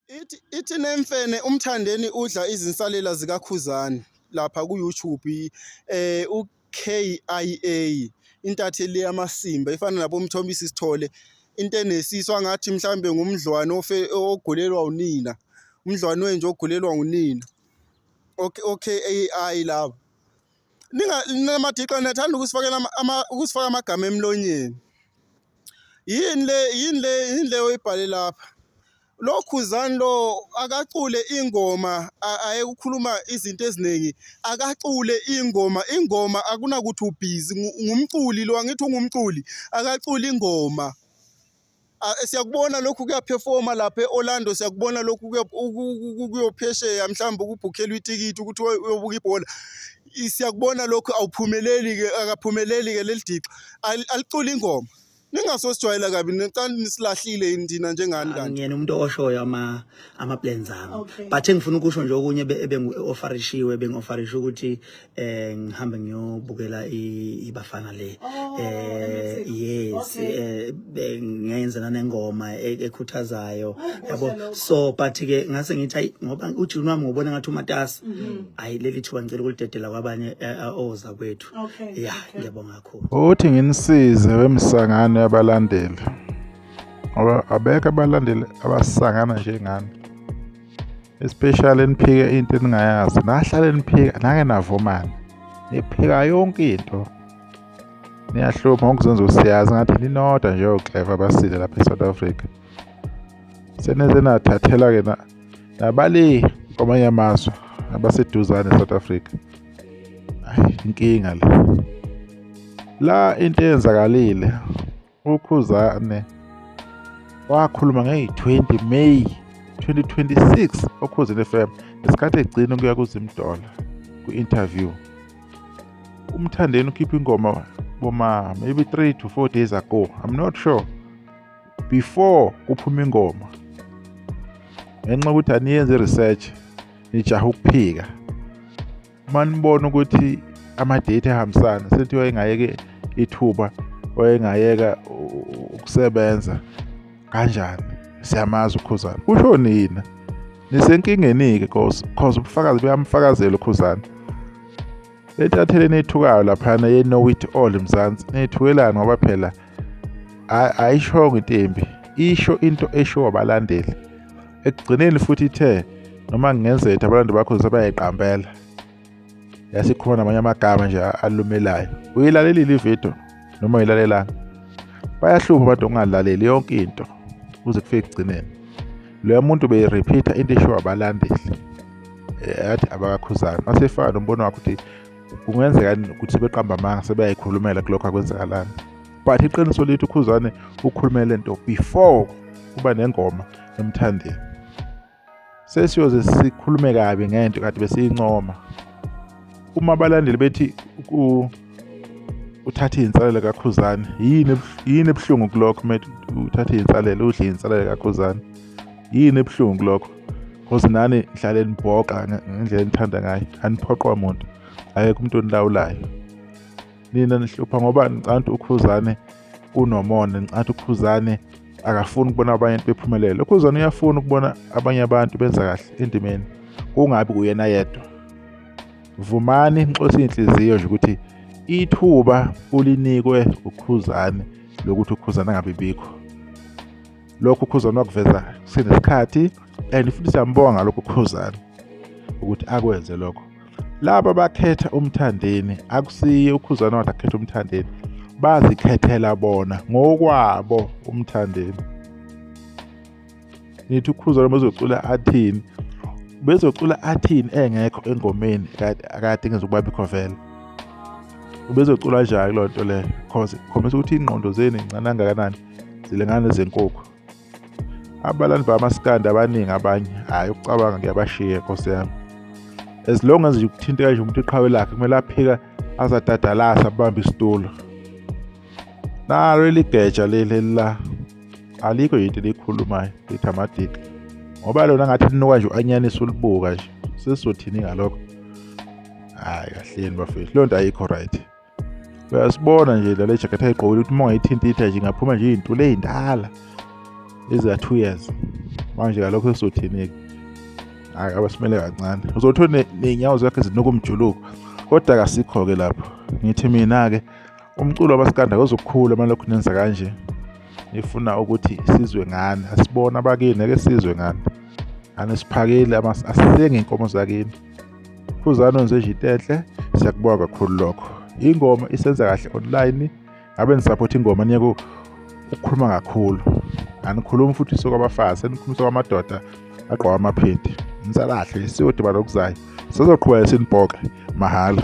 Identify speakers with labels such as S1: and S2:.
S1: Ithi Nemfene umthandeni udla izinsalela zikaKhuzani lapha ku-YouTube uKIA intatheli yamasimba ifana nabo Mthombisi Sithole into enesiswa ngathi mhlambe ngumdlwane ogulelwa unina umdlwane wenje ogulelwa unina OKAI labo ninamadiqa nathanda ukusifaka amagama emlonyeni yini le oyibhale lapha lo Khuzani lo akacule ingoma ayekukhuluma izinto eziningi akacule ingoma akunakuthi ubhizi ngumculi lo angithi ungumculi akacula ingoma siyakubona lokhu kuyaperforma lapha eOrlando siyakubona lokhu kuyophesheya mhlawumbe ukubhukhelwa itikiti ukuthi uyobuka ibhola siyakubona lokhu akaphumeleli ke leli diqa alicula ingoma ningasosijwayela kabi necala nisilahlile indina njengani kanti
S2: ngiyena umuntu oshoyo ama plans ami but engifuna ukusho nje okunye offerishiwe bengofarisha ukuthi ngihambe ngiyobukela ibafana le yes ngiyenza nanengoma ekhuthazayo yabo so but ke ngase ngithi ngoba ujuni wami ngobona ngathi uMatasa ayileli thuba ngicela ukulidedela kwabanye oza kwethu yeah ngiyabonga kakhulu
S3: uthi nginisize wemsangano yabalandeli ngoba abeka abalandeli abasangana njengani especially niphike into eningayazi nahlale niphika nake navumana niphika yonke into niyahlupha ngokuzenza usiyazi ngathi ninodwa nje oclever basile lapha eSouth Africa seneze nathathela ke nabali kwamanye amazwe abaseduzane eSouth Africa inkinga la into eyenzakalile uKhuzani wakhuluma nge-20 May 2026 oKhuzini FM isikhathi egcina kuya kuZimdola ku-interview umthandeni ukhipha ingoma boma maybe 3 to 4 days ago I'm not sure before kuphuma ingoma ngenxa ukuthi aniyenze research nijaha ukuphika manibona ukuthi ama-date ahambisana sethi wayengayeke ithuba wayengayeka ukusebenza kanjani siyamazi uKhuzani kusho nina nisenkingeni ke cause ubufakazi buyamfakazela uKhuzani lethathele nethukayo laphana ye know it all Mzansi nethukelana ngoba phela ayishongo intembi isho into esho abalandeli ekugcineni futhi ithe noma ngingenzetha abalandeli bakho sebayiqambela yasikhona namanye amagama nje alumelayo uyilalelile ivideo noma uyilalelanga bayahlupha abantu ongalaleli yonke into kuze kufike ekugcineni lo muntu beyirepeata into esho abalandeli yathi abakaKhuzani masefana umbono wakho ukuthi kungenzeka ukuthi sebeqamba amanga sebayikhulumela kulokho akwenzakalana but iqiniso lethu uKhuzani ukhulumela into before kuba nengoma emthandeni sesiyoze sikhulume kabi ngento kade besiyincoma uma abalandeli bethi uthatha insalela kaKhuzani yini ebhlungu kulokho manje uthatha insalela udle insalela kaKhuzani yini ebhlungu kulokho because nani hlale nibhoqa ngendlela enithanda ngayo aniphoqwa umuntu ayekho umuntu onilawulayo nina nihlupha ngoba nicanta uKhuzani unomona nicanta uKhuzani akafuni ukubona abanye bephumelela uKhuzani uyafuna ukubona abanye abantu benza kahle endimeni kungabi kuyena yedwa vumani nixosi inhliziyo nje ukuthi ithuba ulinikwe uKhuzani lokuthi uKhuzani angabibikho lokho uKhuzani wakuveza kusenesikhathi and futhi siyambonga lokho uKhuzani ukuthi akwenze lokho laba bakhetha umthandeni akusiye uKhuzani wathi akhetha umthandeni bazikhethela bona ngokwabo umthandeni nithi uKhuzani bezocula athini engekho engomeni kade ngizokubabikho vele ubezocula njani lo nto le cause khombisa ukuthi ingqondo zenu incane kangakanani zilengane zenkukhu abalandi bamaskandi abaningi abanye hayi ukucabanga ngiyabashiya Nkosi yami as long as ukuthinta kanje umuntu iqhawe lakhe kumele aphika azadadalasa abambe isitulo nalo ligeja leli la alikho into likhulumayo lithi amadiki ngoba lona ngathi linuka nje anyanisa ulibuka nje sesizothini ngalokho hayi kahleni bafethu lonto ayikho right uyasibona nje le jacket ayigqokile ukuthi uma ngayithinta itha nje ngaphuma nje izinto lezindala eza 2 years manje kalokho sizothini-ke? Hayi abasimele kancane uzothola ney'nyawo zakhe zinokumjuluko kodwa kasikho-ke lapho. Ngithi mina-ke umculo wamaskanda awuzokukhula malokhu nenza kanje. Ngifuna ukuthi sizwe ngani, asibone abakini ake sizwe ngani. Siphakile asisenge iy'nkomo zakini. Khuzani wenze nje into enhle, siyakubonga kakhulu lokho. Ingoma isenza kahle online, ngabe nisapotha ingoma niyeke ukukhuluma kakhulu. Anikhulumi futhi sokwabafazi, senikhuluma sokwamadoda agqoka amaphindi. Nisalahle siyodibana okuzayo. Sizoqhubeka sinibhoke mahhala.